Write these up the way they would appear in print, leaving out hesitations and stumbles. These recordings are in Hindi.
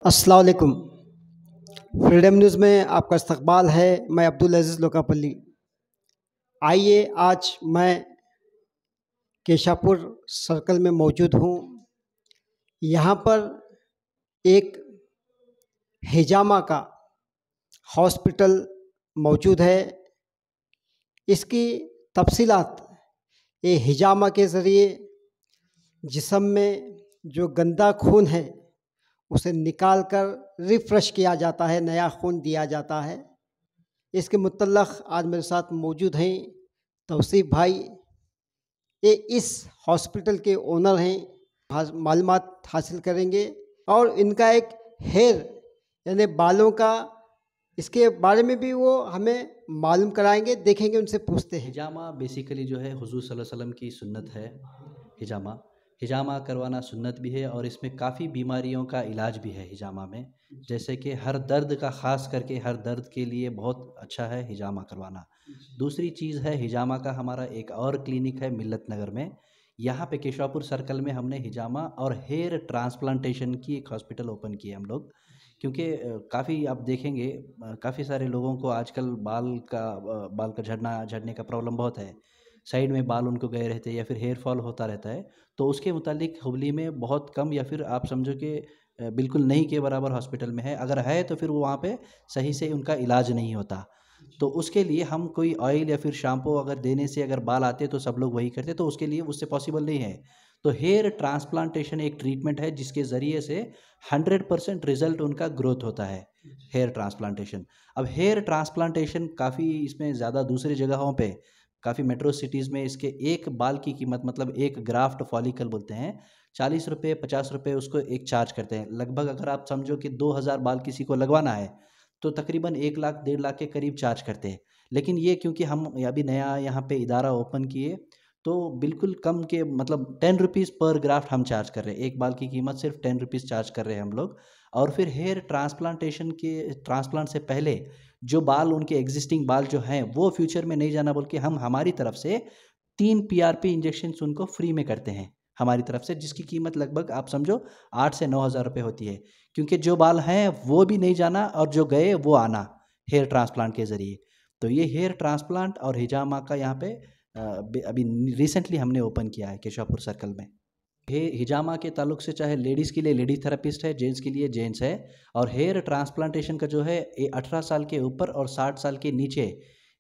अस्सलाम वालेकुम। फ्रीडम न्यूज़ में आपका इस्तकबाल है। मैं अब्दुल अज़ीज़ लोकापल्ली। आइए, आज मैं केशापुर सर्कल में मौजूद हूँ। यहाँ पर एक हिजामा का हॉस्पिटल मौजूद है। इसकी तफसीलात, ये हिजामा के ज़रिए जिस्म में जो गंदा खून है उसे निकाल कर रिफ़्रेश किया जाता है, नया खून दिया जाता है। इसके मुतल्लक़ आज मेरे साथ मौजूद हैं तौसीफ़ भाई। ये इस हॉस्पिटल के ओनर हैं। मालूमात हासिल करेंगे और इनका एक हेयर यानी बालों का, इसके बारे में भी वो हमें मालूम कराएंगे। देखेंगे, उनसे पूछते हैं। हिजामा बेसिकली जो है हुज़ूर सल्लल्लाहु अलैहि वसल्लम की सुन्नत है। हिजामा हिजामा करवाना सुन्नत भी है और इसमें काफ़ी बीमारियों का इलाज भी है हिजामा में। जैसे कि हर दर्द का, ख़ास करके हर दर्द के लिए बहुत अच्छा है हिजामा करवाना। दूसरी चीज़ है, हिजामा का हमारा एक और क्लिनिक है मिल्लत नगर में। यहाँ पे केशवापुर सर्कल में हमने हिजामा और हेयर ट्रांसप्लांटेशन की एक हॉस्पिटल ओपन की है हम लोग। क्योंकि काफ़ी आप देखेंगे, काफ़ी सारे लोगों को आजकल बाल का झड़ने का प्रॉब्लम बहुत है। साइड में बाल उनको गए रहते हैं या फिर हेयर फॉल होता रहता है। तो उसके मुतालिक हुबली में बहुत कम या फिर आप समझो कि बिल्कुल नहीं के बराबर हॉस्पिटल में है। अगर है तो फिर वो वहाँ पे सही से उनका इलाज नहीं होता। तो उसके लिए हम कोई ऑयल या फिर शैम्पू अगर देने से अगर बाल आते तो सब लोग वही करते, तो उसके लिए उससे पॉसिबल नहीं है। तो हेयर ट्रांसप्लांटेशन एक ट्रीटमेंट है जिसके ज़रिए से 100% रिज़ल्ट उनका ग्रोथ होता है, हेयर ट्रांसप्लांटेशन। अब हेयर ट्रांसप्लांटेशन काफ़ी इसमें ज़्यादा दूसरी जगहों पे, काफ़ी मेट्रो सिटीज़ में इसके एक बाल की कीमत, मतलब एक ग्राफ्ट फॉलिकल बोलते हैं, 40 रुपये 50 रुपये उसको एक चार्ज करते हैं। लगभग अगर आप समझो कि 2000 बाल किसी को लगवाना है तो तकरीबन 1 लाख 1.5 लाख के करीब चार्ज करते हैं। लेकिन ये क्योंकि हम अभी नया यहाँ पे इदारा ओपन किए, तो बिल्कुल कम के, मतलब 10 रुपीज़ पर ग्राफ्ट हम चार्ज कर रहे हैं। एक बाल की कीमत सिर्फ 10 रुपीज़ चार्ज कर रहे हैं हम लोग। और फिर हेयर ट्रांसप्लांटेशन के ट्रांसप्लांट से पहले जो बाल, उनके एग्जिस्टिंग बाल जो हैं वो फ्यूचर में नहीं जाना बोल के हम हमारी तरफ से 3 पीआरपी इंजेक्शंस उनको फ्री में करते हैं हमारी तरफ से, जिसकी कीमत लगभग आप समझो 8 से 9 हज़ार रुपये होती है। क्योंकि जो बाल हैं वो भी नहीं जाना और जो गए वो आना, हेयर ट्रांसप्लांट के ज़रिए। तो ये हेयर ट्रांसप्लांट और हिजामा का यहाँ पे अभी रिसेंटली हमने ओपन किया है केशवापुर सर्कल में। हिजामा के ताल्लुक से चाहे लेडीज़ के लिए लेडीज़ थेरेपिस्ट है, जेंट्स के लिए जेंट्स है। और हेयर ट्रांसप्लांटेशन का जो है 18 साल के ऊपर और 60 साल के नीचे,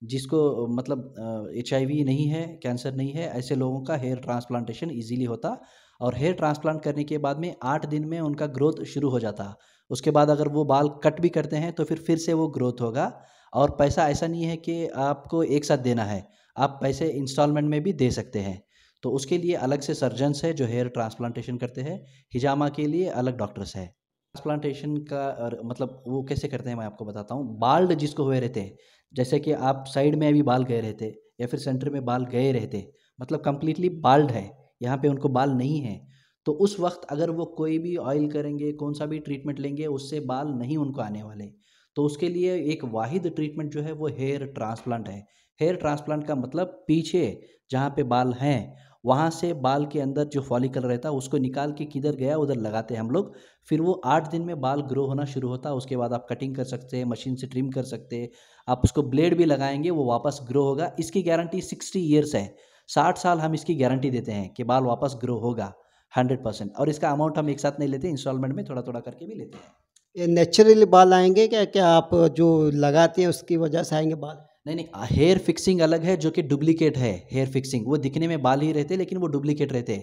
जिसको मतलब HIV नहीं है, कैंसर नहीं है, ऐसे लोगों का हेयर ट्रांसप्लांटेशन इजीली होता। और हेयर ट्रांसप्लांट करने के बाद में 8 दिन में उनका ग्रोथ शुरू हो जाता। उसके बाद अगर वो बाल कट भी करते हैं तो फिर से वो ग्रोथ होगा। और पैसा ऐसा नहीं है कि आपको एक साथ देना है, आप पैसे इंस्टॉलमेंट में भी दे सकते हैं। तो उसके लिए अलग से सर्जन्स है जो हेयर ट्रांसप्लांटेशन करते हैं। हिजामा के लिए अलग डॉक्टर्स है। ट्रांसप्लांटेशन का मतलब वो कैसे करते हैं मैं आपको बताता हूँ। बाल्ड जिसको हुए रहते हैं, जैसे कि आप साइड में अभी बाल गए रहते या फिर सेंटर में बाल गए रहते, मतलब कंप्लीटली बाल्ड है, यहाँ पे उनको बाल नहीं है। तो उस वक्त अगर वो कोई भी ऑयल करेंगे, कौन सा भी ट्रीटमेंट लेंगे, उससे बाल नहीं उनको आने वाले। तो उसके लिए एक वाहिद ट्रीटमेंट जो है वो हेयर ट्रांसप्लांट है। हेयर ट्रांसप्लांट का मतलब पीछे जहाँ पे बाल हैं वहाँ से बाल के अंदर जो फॉलिकल रहता है उसको निकाल के किधर गया उधर लगाते हैं हम लोग। फिर वो 8 दिन में बाल ग्रो होना शुरू होता है। उसके बाद आप कटिंग कर सकते हैं, मशीन से ट्रिम कर सकते हैं, आप उसको ब्लेड भी लगाएंगे वो वापस ग्रो होगा। इसकी गारंटी 60 ईयर्स है, 60 साल हम इसकी गारंटी देते हैं कि बाल वापस ग्रो होगा 100%। और इसका अमाउंट हम एक साथ नहीं लेते, इंस्टॉलमेंट में थोड़ा थोड़ा करके भी लेते हैं। ये नेचुरली बाल आएंगे क्या? क्या आप जो लगाते हैं उसकी वजह से आएंगे बाल? नहीं नहीं, हेयर फिक्सिंग अलग है जो कि डुप्लीकेट है। हेयर फिक्सिंग वो दिखने में बाल ही रहते लेकिन वो डुप्लीकेट रहते।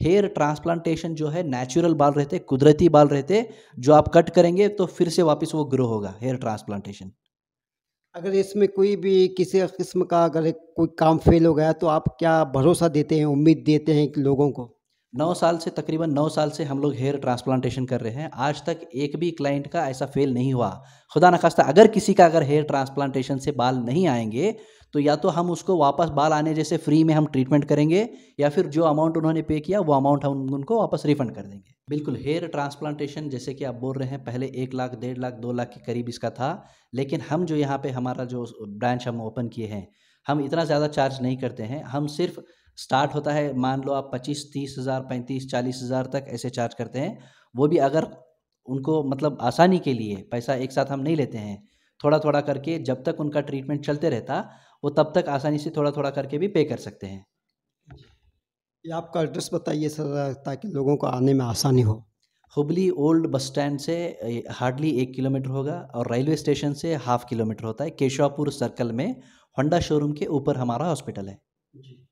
हेयर ट्रांसप्लांटेशन जो है नेचुरल बाल रहते, कुदरती बाल रहते, जो आप कट करेंगे तो फिर से वापस वो ग्रो होगा, हेयर ट्रांसप्लांटेशन। अगर इसमें कोई भी किसी किस्म का अगर कोई काम फेल हो गया तो आप क्या भरोसा देते हैं, उम्मीद देते हैं कि लोगों को? 9 साल से, तकरीबन 9 साल से हम लोग हेयर ट्रांसप्लांटेशन कर रहे हैं। आज तक एक भी क्लाइंट का ऐसा फेल नहीं हुआ। खुदा न खास्ता अगर किसी का अगर हेयर ट्रांसप्लांटेशन से बाल नहीं आएँगे, तो या तो हम उसको वापस बाल आने जैसे फ्री में हम ट्रीटमेंट करेंगे, या फिर जो अमाउंट उन्होंने पे किया वो अमाउंट हम उनको वापस रिफंड कर देंगे। बिल्कुल, हेयर ट्रांसप्लांटेशन जैसे कि आप बोल रहे हैं, पहले 1 लाख, 1.5 लाख, 2 लाख के करीब इसका था। लेकिन हम जो यहाँ पे हमारा जो ब्रांच हम ओपन किए हैं, हम इतना ज़्यादा चार्ज नहीं करते हैं। हम सिर्फ़ स्टार्ट होता है, मान लो आप 25-30 हज़ार, 35-40 हज़ार तक ऐसे चार्ज करते हैं। वो भी अगर उनको मतलब आसानी के लिए पैसा एक साथ हम नहीं लेते हैं, थोड़ा थोड़ा करके जब तक उनका ट्रीटमेंट चलते रहता वो तब तक आसानी से थोड़ा थोड़ा करके भी पे कर सकते हैं। ये आपका एड्रेस बताइए सर, ताकि लोगों को आने में आसानी हो। हुबली ओल्ड बस स्टैंड से हार्डली 1 किलोमीटर होगा और रेलवे स्टेशन से 1/2 किलोमीटर होता है। केशवापुर सर्कल में होंडा शोरूम के ऊपर हमारा हॉस्पिटल है जी।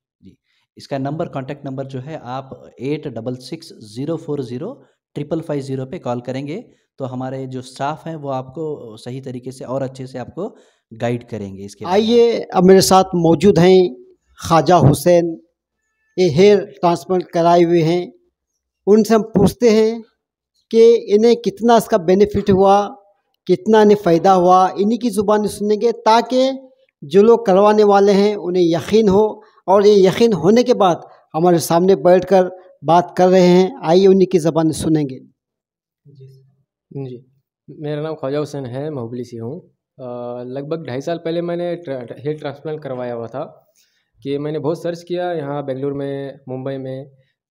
इसका नंबर, कॉन्टैक्ट नंबर जो है, आप 8660405550 पे कॉल करेंगे तो हमारे जो स्टाफ हैं वो आपको सही तरीके से और अच्छे से आपको गाइड करेंगे इसके बारे में। आइए, अब मेरे साथ मौजूद हैं ख्वाजा हुसैन, ये हेयर ट्रांसप्लांट कराए हुए हैं। उनसे हम पूछते हैं कि इन्हें कितना इसका बेनिफिट हुआ, कितना इन्हें फ़ायदा हुआ। इन्हीं की ज़ुबानी सुनेंगे ताकि जो लोग करवाने वाले हैं उन्हें यकीन हो, और ये यकीन होने के बाद हमारे सामने बैठकर बात कर रहे हैं। आइए उन्हीं की ज़बानी सुनेंगे। जी, मेरा नाम ख्वाजा हुसैन है, मैं हुबली से हूँ। लगभग 2.5 साल पहले मैंने हेयर ट्रांसप्लांट करवाया हुआ था कि मैंने बहुत सर्च किया यहाँ बेंगलुरु में, मुंबई में।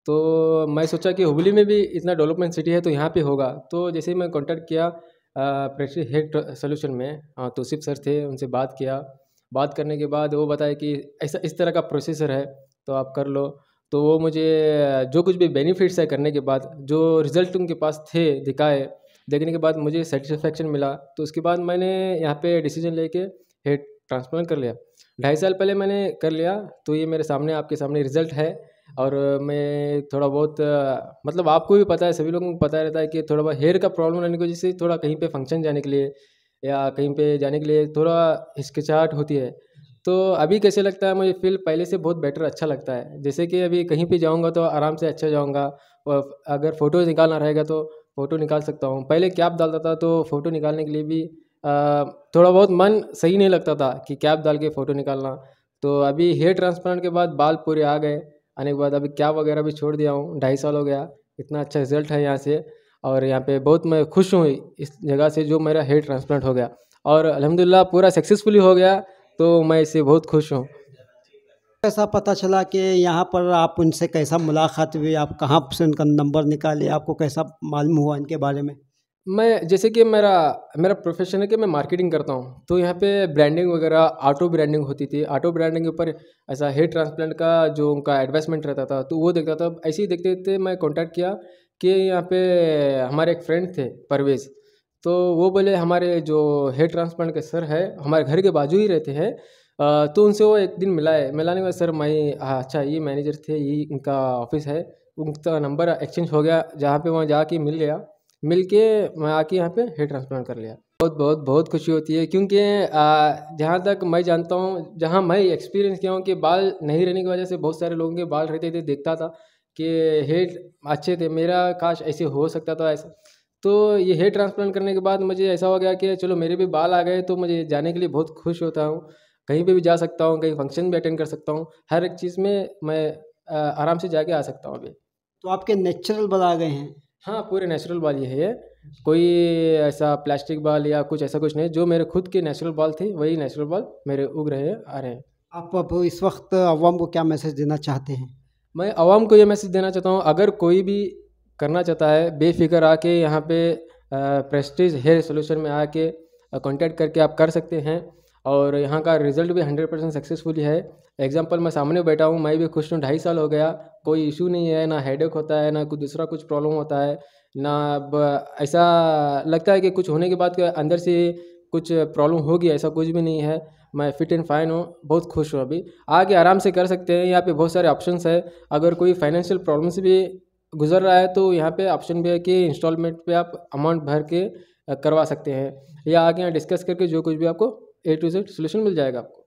तो मैं सोचा कि हुबली में भी इतना डेवलपमेंट सिटी है तो यहाँ पे होगा। तो जैसे ही मैं कॉन्टैक्ट किया प्रेस्टीज हेयर सॉल्यूशन में, तौसीफ सर थे, उनसे बात किया। बात करने के बाद वो बताया कि ऐसा इस तरह का प्रोसीजर है तो आप कर लो। तो वो मुझे जो कुछ भी बेनिफिट्स है करने के बाद, जो रिज़ल्ट उनके पास थे दिखाए, देखने के बाद मुझे सेटिस्फेक्शन मिला। तो उसके बाद मैंने यहाँ पे डिसीजन लेके हेयर ट्रांसप्लांट कर लिया। 2.5 साल पहले मैंने कर लिया, तो ये मेरे सामने, आपके सामने रिज़ल्ट है। और मैं थोड़ा बहुत मतलब आपको भी पता है, सभी लोगों को पता रहता है कि थोड़ा बहुत हेयर का प्रॉब्लम रहने की वजह से थोड़ा कहीं पे फंक्शन जाने के लिए या कहीं पे जाने के लिए थोड़ा हिचकिचाहट होती है। तो अभी कैसे लगता है मुझे, फ़ील पहले से बहुत बेटर अच्छा लगता है। जैसे कि अभी कहीं पे जाऊँगा तो आराम से अच्छा जाऊँगा, और अगर फ़ोटो निकालना रहेगा तो फ़ोटो निकाल सकता हूँ। पहले कैप डालता था तो फ़ोटो निकालने के लिए भी थोड़ा बहुत मन सही नहीं लगता था कि कैप डाल के फ़ोटो निकालना। तो अभी हेयर ट्रांसप्लांट के बाद बाल पूरे आ गए, आने के बाद अभी कैप वगैरह भी छोड़ दिया हूँ। 2.5 साल हो गया, इतना अच्छा रिज़ल्ट है यहाँ से। और यहाँ पे बहुत मैं खुश हूँ इस जगह से जो मेरा हेयर ट्रांसप्लांट हो गया, और अल्हम्दुलिल्लाह पूरा सक्सेसफुली हो गया। तो मैं इससे बहुत खुश हूँ। कैसा पता चला कि यहाँ पर आप उनसे कैसा मुलाकात हुई, आप कहाँ से उनका नंबर निकाले, आपको कैसा मालूम हुआ इनके बारे में? मैं जैसे कि मेरा मेरा प्रोफेशन है कि मैं मार्केटिंग करता हूँ, तो यहाँ पे ब्रांडिंग वगैरह, ऑटो ब्रांडिंग होती थी। ऑटो ब्रांडिंग के ऊपर ऐसा हेयर ट्रांसप्लांट का जो उनका एडवर्टाइजमेंट रहता था तो वो देखता था। ऐसे ही देखते देखते मैं कांटेक्ट किया कि यहाँ पे हमारे एक फ्रेंड थे परवेज़, तो वो बोले हमारे जो हेयर ट्रांसप्लांट के सर है हमारे घर के बाजू ही रहते हैं। तो उनसे वो एक दिन मिलाए, मिलाने के बाद सर मैं अच्छा ये मैनेजर थे, ये इनका ऑफिस है। उनका नंबर एक्सचेंज हो गया, जहाँ पे वहाँ जाके मिल लिया। मिल के मैं आके यहाँ पे हेयर ट्रांसप्लांट कर लिया। बहुत बहुत बहुत खुशी होती है, क्योंकि जहाँ तक मैं जानता हूँ, जहाँ मैं एक्सपीरियंस किया हूँ कि बाल नहीं रहने की वजह से बहुत सारे लोगों के बाल रहते थे, देखता था कि हेयर अच्छे थे, मेरा काश ऐसे हो सकता था ऐसा। तो ये हेयर ट्रांसप्लांट करने के बाद मुझे ऐसा हो गया कि चलो मेरे भी बाल आ गए, तो मुझे जाने के लिए बहुत खुश होता हूँ। कहीं पे भी जा सकता हूँ, कहीं फंक्शन भी अटेंड कर सकता हूँ, हर एक चीज़ में मैं आराम से जाके आ सकता हूँ अभी। तो आपके नेचुरल बाल आ गए हैं? हाँ, पूरे नेचुरल बाल ही है ये। कोई ऐसा प्लास्टिक बाल या कुछ ऐसा कुछ नहीं, जो मेरे खुद के नेचुरल बाल थे वही नेचुरल बाल मेरे उग रहे हैं, आ रहे हैं। आप अब इस वक्त अवाम को क्या मैसेज देना चाहते हैं? मैं आवाम को ये मैसेज देना चाहता हूँ, अगर कोई भी करना चाहता है बेफिक्र आके यहाँ पे प्रेस्टीज हेयर सॉल्यूशन में आके कांटेक्ट करके आप कर सकते हैं। और यहाँ का रिज़ल्ट भी 100% सक्सेसफुली है। एग्जांपल मैं सामने बैठा हूँ, मैं भी खुश हूँ। 2.5 साल हो गया, कोई इशू नहीं है, ना हेडेक होता है, ना कुछ दूसरा कुछ प्रॉब्लम होता है, ना ऐसा लगता है कि कुछ होने के बाद के अंदर से कुछ प्रॉब्लम होगी, ऐसा कुछ भी नहीं है। मैं फिट एंड फाइन हूँ, बहुत खुश हूँ। अभी आगे आराम से कर सकते हैं, यहाँ पे बहुत सारे ऑप्शंस है। अगर कोई फाइनेंशियल प्रॉब्लम से भी गुजर रहा है तो यहाँ पे ऑप्शन भी है कि इंस्टॉलमेंट पे आप अमाउंट भर के करवा सकते हैं, या आगे यहाँ डिस्कस करके जो कुछ भी आपको A to Z सोल्यूशन मिल जाएगा आपको।